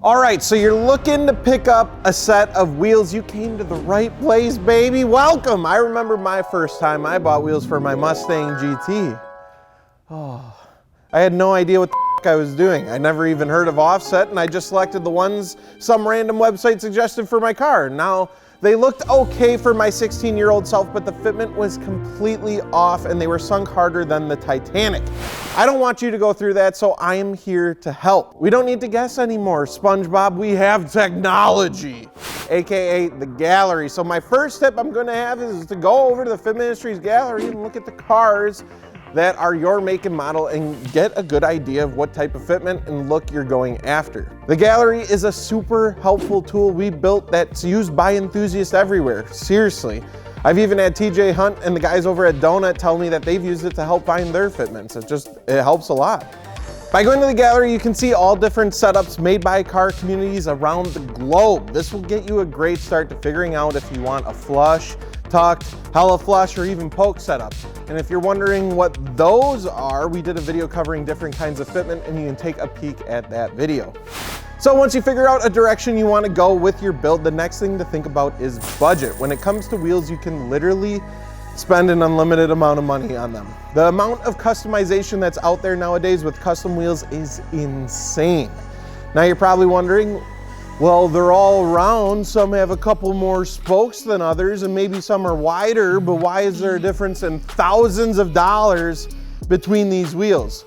All right, so you're looking to pick up a set of wheels. You came to the right place, baby. Welcome. I remember my first time I bought wheels for my Mustang GT. Oh, I had no idea what the I was doing. I never even heard of offset, and I just selected the ones some random website suggested for my car. Now, they looked okay for my 16-year-old self, but the fitment was completely off and they were sunk harder than the Titanic. I don't want you to go through that, so I am here to help. We don't need to guess anymore, SpongeBob. We have technology, AKA the gallery. So my first tip I'm gonna have is to go over to the Fit Ministries gallery and look at the cars that are your make and model and get a good idea of what type of fitment and look you're going after. The gallery is a super helpful tool we built that's used by enthusiasts everywhere, seriously. I've even had TJ Hunt and the guys over at Donut tell me that they've used it to help find their fitments. It helps a lot. By going to the gallery, you can see all different setups made by car communities around the globe. This will get you a great start to figuring out if you want a flush, tucked, hella flush, or even poke setup. And if you're wondering what those are, we did a video covering different kinds of fitment and you can take a peek at that video. So once you figure out a direction you want to go with your build, the next thing to think about is budget. When it comes to wheels, you can literally spend an unlimited amount of money on them. The amount of customization that's out there nowadays with custom wheels is insane. Now you're probably wondering, well, they're all round, some have a couple more spokes than others, and maybe some are wider, but why is there a difference in thousands of dollars between these wheels?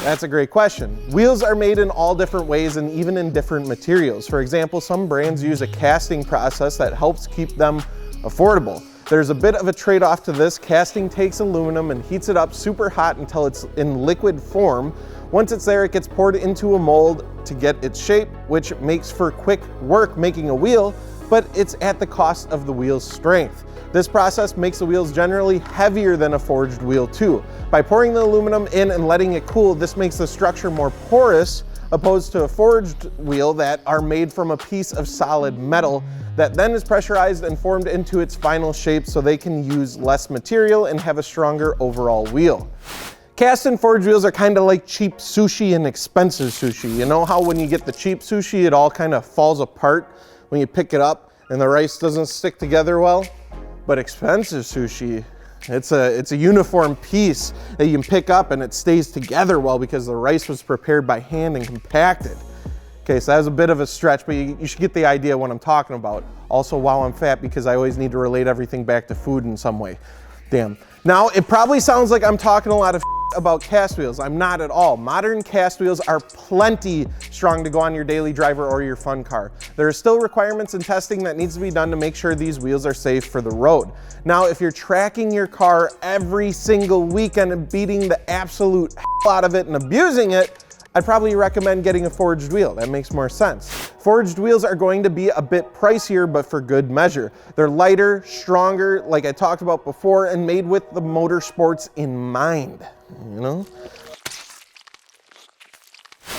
That's a great question. Wheels are made in all different ways and even in different materials. For example, some brands use a casting process that helps keep them affordable. There's a bit of a trade-off to this. Casting takes aluminum and heats it up super hot until it's in liquid form. Once it's there, it gets poured into a mold to get its shape, which makes for quick work making a wheel, but it's at the cost of the wheel's strength. This process makes the wheels generally heavier than a forged wheel too. By pouring the aluminum in and letting it cool, this makes the structure more porous, opposed to a forged wheel that are made from a piece of solid metal that then is pressurized and formed into its final shape so they can use less material and have a stronger overall wheel. Cast and forged wheels are kind of like cheap sushi and expensive sushi. You know how when you get the cheap sushi, it all kind of falls apart when you pick it up and the rice doesn't stick together well? But expensive sushi, it's a uniform piece that you can pick up and it stays together well because the rice was prepared by hand and compacted. Okay, so that was a bit of a stretch, but you should get the idea of what I'm talking about. Also, while I'm fat, because I always need to relate everything back to food in some way. Damn. Now, it probably sounds like I'm talking a lot of about cast wheels. I'm not at all. Modern cast wheels are plenty strong to go on your daily driver or your fun car. There are still requirements and testing that needs to be done to make sure these wheels are safe for the road. Now, if you're tracking your car every single weekend and beating the absolute hell out of it and abusing it, I'd probably recommend getting a forged wheel. That makes more sense. Forged wheels are going to be a bit pricier, but for good measure. They're lighter, stronger, like I talked about before, and made with the motorsports in mind, you know?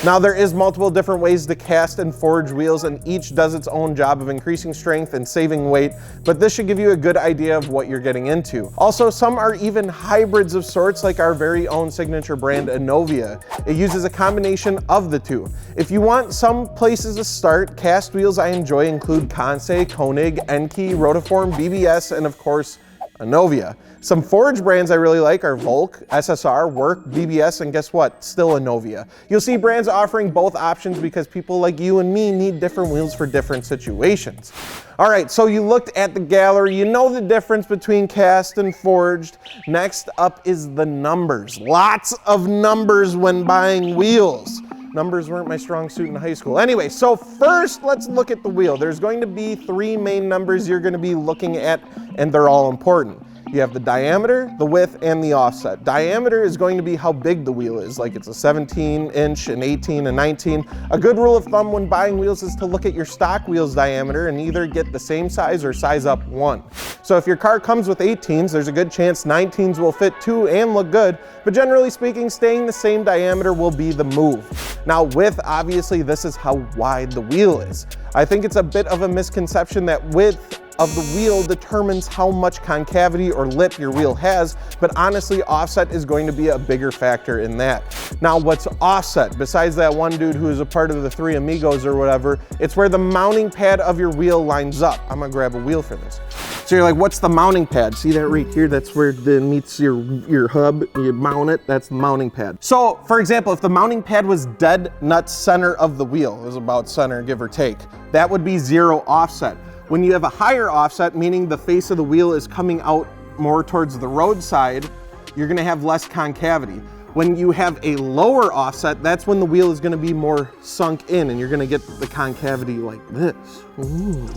Now there is multiple different ways to cast and forge wheels and each does its own job of increasing strength and saving weight, but this should give you a good idea of what you're getting into. Also, some are even hybrids of sorts like our very own signature brand Inovia. It uses a combination of the two. If you want some places to start, cast wheels I enjoy include Kansei, Koenig, Enkei, Rotiform, BBS, and of course, Inovia. Some forged brands I really like are Volk, SSR, Work, BBS, and guess what? Still Inovia. You'll see brands offering both options because people like you and me need different wheels for different situations. All right, so you looked at the gallery, you know the difference between cast and forged. Next up is the numbers. Lots of numbers when buying wheels. Numbers weren't my strong suit in high school. Anyway, so first let's look at the wheel. There's going to be three main numbers you're going to be looking at, and they're all important. You have the diameter, the width, and the offset. Diameter is going to be how big the wheel is, like it's a 17-inch, an 18, a 19. A good rule of thumb when buying wheels is to look at your stock wheel's diameter and either get the same size or size up one. So if your car comes with 18s, there's a good chance 19s will fit too and look good, but generally speaking, staying the same diameter will be the move. Now width, obviously this is how wide the wheel is. I think it's a bit of a misconception that width of the wheel determines how much concavity or lip your wheel has, but honestly, offset is going to be a bigger factor in that. Now, what's offset? Besides that one dude who is a part of the Three Amigos or whatever, it's where the mounting pad of your wheel lines up. I'm gonna grab a wheel for this. So you're like, what's the mounting pad? See that right here? That's where it meets your hub. You mount it, that's the mounting pad. So for example, if the mounting pad was dead nut center of the wheel, it was about center, give or take, that would be 0 offset. When you have a higher offset, meaning the face of the wheel is coming out more towards the roadside, you're gonna have less concavity. When you have a lower offset, that's when the wheel is gonna be more sunk in and you're gonna get the concavity like this. Ooh.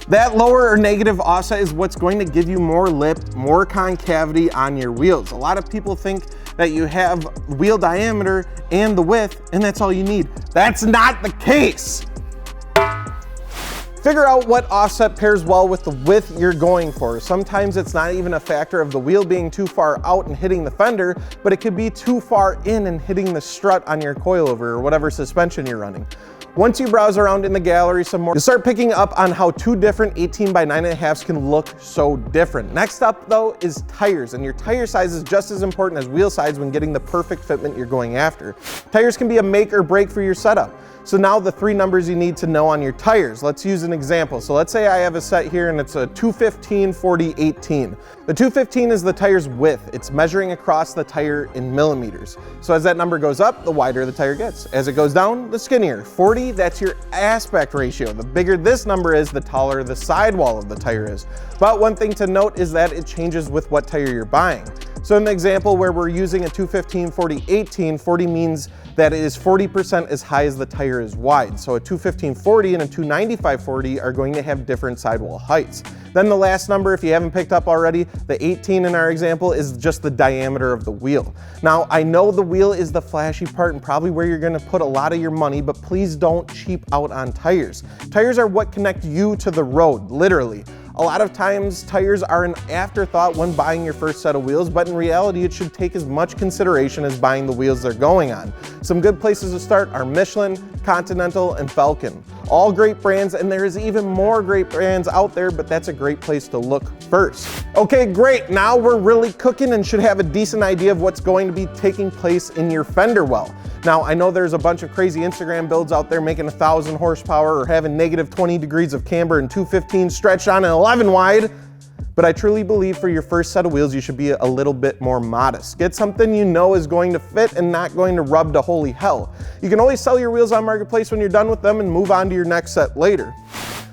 That lower or negative offset is what's going to give you more lip, more concavity on your wheels. A lot of people think that you have wheel diameter and the width and that's all you need. That's not the case. Figure out what offset pairs well with the width you're going for. Sometimes it's not even a factor of the wheel being too far out and hitting the fender, but it could be too far in and hitting the strut on your coilover or whatever suspension you're running. Once you browse around in the gallery some more, you start picking up on how two different 18 by 9.5s can look so different. Next up though is tires, and your tire size is just as important as wheel size when getting the perfect fitment you're going after. Tires can be a make or break for your setup. So now the 3 numbers you need to know on your tires. Let's use an example. So let's say I have a set here and it's a 215, 40, 18. The 215 is the tire's width. It's measuring across the tire in millimeters. So as that number goes up, the wider the tire gets. As it goes down, the skinnier. 40, that's your aspect ratio. The bigger this number is, the taller the sidewall of the tire is. But one thing to note is that it changes with what tire you're buying. So in the example where we're using a 215, 40, 18, 40 means that it is 40% as high as the tire is wide. So a 215 40 and a 295 40 are going to have different sidewall heights. Then the last number, if you haven't picked up already, the 18 in our example is just the diameter of the wheel. Now, I know the wheel is the flashy part and probably where you're gonna put a lot of your money, but please don't cheap out on tires. Tires are what connect you to the road, literally. A lot of times tires are an afterthought when buying your first set of wheels, but in reality it should take as much consideration as buying the wheels they're going on. Some good places to start are Michelin, Continental, and Falcon. All great brands, and there is even more great brands out there, but that's a great place to look first. Okay, great, now we're really cooking and should have a decent idea of what's going to be taking place in your fender well. Now, I know there's a bunch of crazy Instagram builds out there making 1,000 horsepower or having negative 20 degrees of camber and 215 stretched on an 11 wide, but I truly believe for your first set of wheels, you should be a little bit more modest. Get something you know is going to fit and not going to rub to holy hell. You can always sell your wheels on Marketplace when you're done with them and move on to your next set later.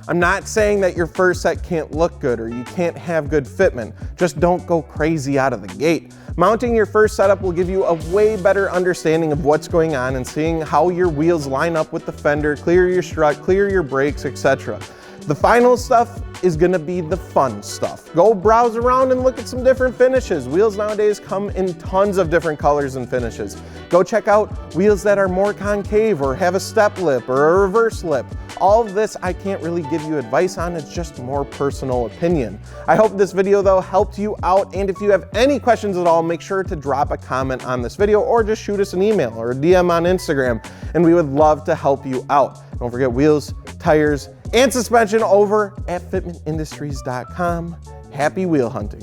I'm not saying that your first set can't look good or you can't have good fitment, just don't go crazy out of the gate. Mounting your first setup will give you a way better understanding of what's going on and seeing how your wheels line up with the fender, clear your strut, clear your brakes, etc. The final stuff is gonna be the fun stuff. Go browse around and look at some different finishes. Wheels nowadays come in tons of different colors and finishes. Go check out wheels that are more concave or have a step lip or a reverse lip. All of this I can't really give you advice on, it's just more personal opinion. I hope this video though helped you out, and if you have any questions at all, make sure to drop a comment on this video or just shoot us an email or a DM on Instagram, and we would love to help you out. Don't forget wheels, tires, and suspension over at fitmentindustries.com. Happy wheel hunting.